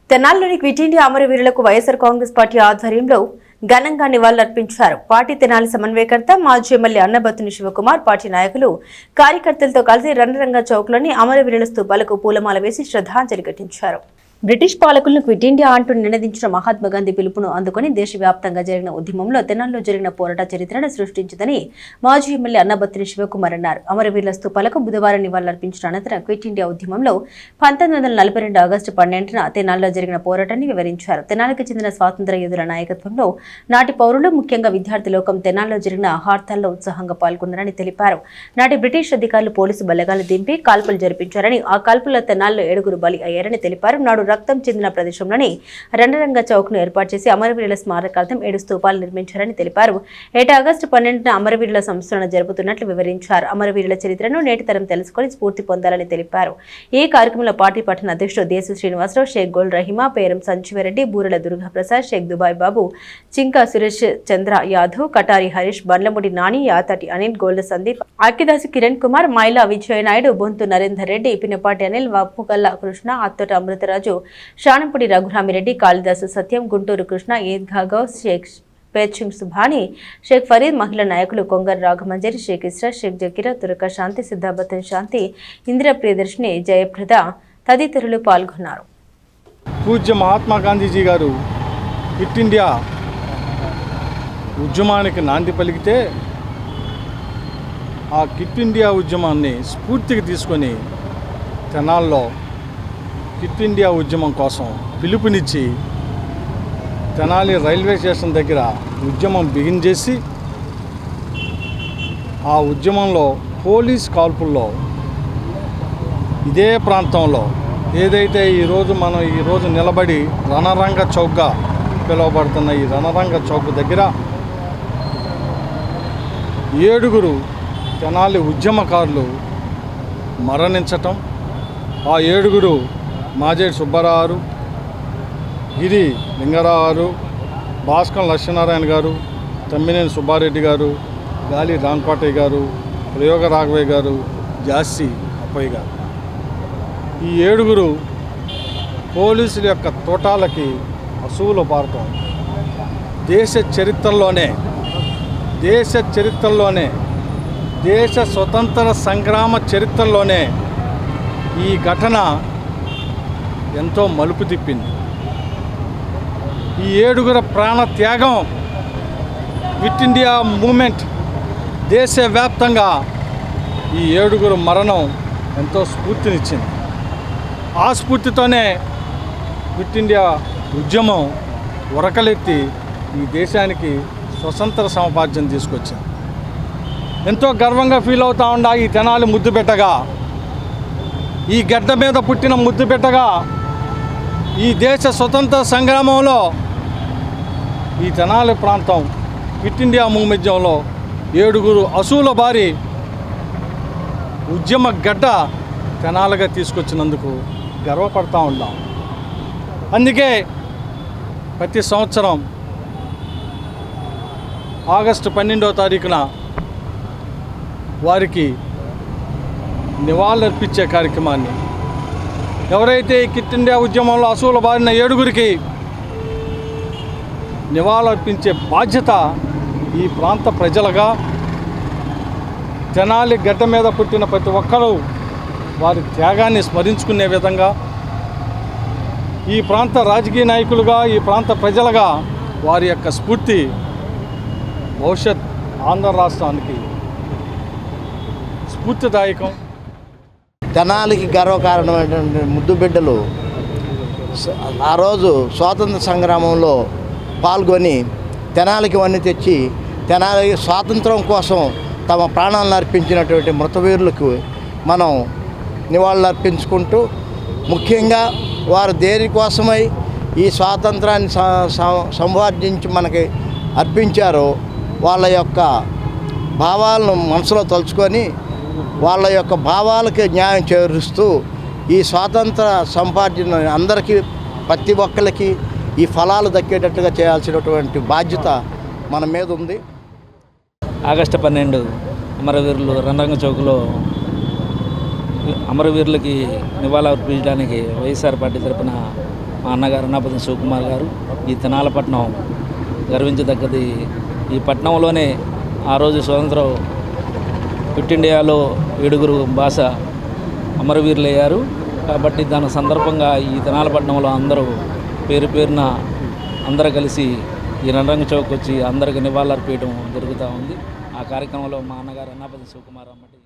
తెనాలిలోని quit India అమరవీరులకు YSR Congress party ఆధ్వర్యంలో ఘనంగా నివాళులర్పించారు. పార్టీ తెనాలి సమన్వయకర్త మాజీ ఎమ్మెల్యే అన్నబత్తుని శివకుమార్, పార్టీ నాయకులు, కార్యకర్తలతో కలిసి రణరంగ చౌక్లోని అమరవీరుల స్తూపాలకు పూలమాల వేసి శ్రద్ధాంజలి ఘటించారు. బ్రిటిష్ పాలకులను క్విట్ ఇండియా అంటూ నినదించిన మహాత్మా గాంధీ పిలుపును అందుకుని దేశవ్యాప్తంగా జరిగిన ఉద్యమంలో తెనాలిలో జరిగిన పోరాట చరిత్రను సృష్టించిందని మాజీ ఎమ్మెల్యే అన్నబత్తుని శివకుమార్ అన్నారు. అమరవీరుల స్తూపాలకు బుధవారం నివాళులర్పించిన అనంతరం క్విట్ ఇండియా ఉద్యమంలో 1942 ఆగస్టు 12న తెనాలిలో జరిగిన పోరాటాన్ని వివరించారు. తెనాలికి చెందిన స్వాతంత్ర్య యోధుల నాయకత్వంలో నాటి పౌరులు, ముఖ్యంగా విద్యార్థి లోకం తెనాలిలో జరిగిన హార్తాల్లో ఉత్సాహంగా పాల్గొన్నారని తెలిపారు. నాటి బ్రిటిష్ అధికారులు పోలీసు బలగాలు దింపి కాల్పులు జరిపించారని, ఆ కాల్పుల్లో తెనాలిలో 7 బలి అయ్యారని తెలిపారు. నాడు రక్తం చెందిన ప్రదేశంలోని రణరంగ చౌక్ ను ఏర్పాటు చేసి అమరవీరుల స్మారకార్థం 7 స్తూపాలు నిర్మించారని తెలిపారు. ఏటా ఆగస్టు 12న అమరవీరుల సంస్మరణ జరుపుతున్నట్లు వివరించారు. అమరవీరుల చరిత్రను నేటి తరం తెలుసుకుని స్ఫూర్తి పొందాలని తెలిపారు. ఈ కార్యక్రమంలో పార్టీ పట్టణ అధ్యక్షుడు దేశు శ్రీనివాసరావు, షేక్ గోల్ రహిమా, పేరం సంజీవరెడ్డి, బూరెల దుర్గాప్రసాద్, షేక్ దుబాయ్ బాబు, చింకా సురేష్ చంద్ర యాదవ్, కటారి హరీష్, బండ్లముడి నాని, యాతటి అనిల్, గోల్డ్ సందీప్, అక్కిదాసు కిరణ్ కుమార్, మైలా విజయనాయుడు, బొంతు నరేందర్ రెడ్డి, పినపాటి అనిల్, వప్పుగల్ల కృష్ణ, అత్తోట అమృతరాజు, షానంపూడి రఘురామిరెడ్డి, కాళిదాసు సత్యం, గుంటూరు కృష్ణ, ఈద్గా గౌస్, షేక్ పేచింగ్ సుభాని, షేక్ ఫరీద్, మహిళా నాయకులు కొంగర్ రాఘమంజరి, షేక్ ఇస్రా, షేక్ జకీరా, తురక శాంతి, సిద్ధాబతన్ శాంతి, ఇందిరా ప్రియదర్శిని, జయప్రద తదితరులు పాల్గొన్నారు. పూజ్య మహాత్మా గాంధీజీ గారు క్విట్ ఇండియా ఉద్యమానికి నాంది పలికితే ఆ క్విట్ ఇండియా ఉద్యమాన్ని స్ఫూర్తికి తీసుకొని తెనాల్లో క్విట్ ఇండియా ఉద్యమం కోసం పిలుపునిచ్చి తెనాలి రైల్వే స్టేషన్ దగ్గర ఉద్యమం బిగించేసి ఆ ఉద్యమంలో పోలీస్ కాల్పుల్లో ఇదే ప్రాంతంలో ఏదైతే మనం ఈరోజు నిలబడి రణరంగ చౌక్గా పిలువబడుతున్న ఈ రణరంగ చౌక్ దగ్గర 7 తెనాలి ఉద్యమకారులు మరణించటం, ఆ 7 మాజేటి సుబ్బారావు, గిరి లింగారావు, భాస్కర్ లక్ష్మీనారాయణ గారు, తమ్మినేని సుబ్బారెడ్డి గారు, గాలి రాంకోటయ్య గారు, ప్రయోగ రాఘవయ్య గారు, జాస్తి అప్పయ్య గారు, ఈ 7 పోలీసుల యొక్క తోటాలకి అసూలు పారటం దేశ చరిత్రలోనే దేశ స్వతంత్ర సంగ్రామ చరిత్రలోనే ఈ ఘటన ఎంతో మలుపు తిప్పింది. ఈ 7 ప్రాణ త్యాగం క్విట్ ఇండియా మూమెంట్ దేశవ్యాప్తంగా ఈ 7 మరణం ఎంతో స్ఫూర్తినిచ్చింది. ఆ స్ఫూర్తితోనే క్విట్ ఇండియా ఉద్యమం ఉరకలెత్తి ఈ దేశానికి స్వతంత్ర సముపార్జన తీసుకొచ్చింది. ఎంతో గర్వంగా ఫీల్ అవుతూ ఉండా ఈ తెనాలి ముద్దు పెట్టగా, ఈ గడ్డ మీద పుట్టిన ముద్దు పెట్టగా ఈ దేశ స్వతంత్ర సంగ్రామంలో ఈ తెనాలి ప్రాంతం క్విట్ ఇండియా మూమెంట్లో 7 అసూల బారి ఉద్యమ గడ్డ తెనాలిగా తీసుకొచ్చినందుకు గర్వపడతా ఉన్నాం. అందుకే ప్రతి సంవత్సరం ఆగస్టు 12వ తారీఖున వారికి నివాళులర్పించే కార్యక్రమాన్ని, ఎవరైతే ఈ క్విట్ ఇండియా ఉద్యమంలో అసూలు బారిన 7 నివాళులర్పించే బాధ్యత ఈ ప్రాంత ప్రజలుగా, తెనాలి గడ్డ మీద పుట్టిన ప్రతి ఒక్కరూ వారి త్యాగాన్ని స్మరించుకునే విధంగా, ఈ ప్రాంత రాజకీయ నాయకులుగా, ఈ ప్రాంత ప్రజలుగా వారి యొక్క స్ఫూర్తి భవిష్యత్ ఆంధ్ర రాష్ట్రానికి స్ఫూర్తిదాయకం. తెనాలికి గర్వకారణమైనటువంటి ముద్దు బిడ్డలు ఆ రోజు స్వాతంత్ర సంగ్రామంలో పాల్గొని తెనాలికి వన్నీ తెచ్చి తెనాలి స్వాతంత్రం కోసం తమ ప్రాణాలను అర్పించినటువంటి మృతవీరులకు మనం నివాళులు అర్పించుకుంటూ, ముఖ్యంగా వారు దేనికోసమై ఈ స్వాతంత్రాన్ని సంపాదించి మనకి అర్పించారో వాళ్ళ యొక్క భావాలను మనసులో తలుచుకొని వాళ్ళ యొక్క భావాలకి న్యాయం చేరుస్తూ ఈ స్వాతంత్ర సంపార్జన అందరికీ ప్రతి ఒక్కరికి ఈ ఫలాలు దక్కేటట్టుగా చేయాల్సినటువంటి బాధ్యత మన మీద ఉంది. ఆగస్టు 12 అమరవీరులు రణరంగ చౌక్లో అమరవీరులకి నివాళులు అర్పించడానికి వైఎస్ఆర్ పార్టీ తరపున మా అన్నగారు అన్నాపతి శివకుమార్ గారు. ఈ తెనాలపట్నం గర్వించదగ్గది. ఈ పట్టణంలోనే ఆ రోజు స్వతంత్రం క్విట్ ఇండియాలో 7 భాష అమరవీరులయ్యారు. కాబట్టి దాని సందర్భంగా ఈ తెనాలపట్నంలో అందరూ పేరు పేరున అందరూ కలిసి ఈ రణరంగ చౌక్ వచ్చి అందరికి నివాళులర్పించడం జరుగుతూ ఉంది. ఆ కార్యక్రమంలో మా అన్నగారు అన్నాపతి శివకుమార్ అమ్మటి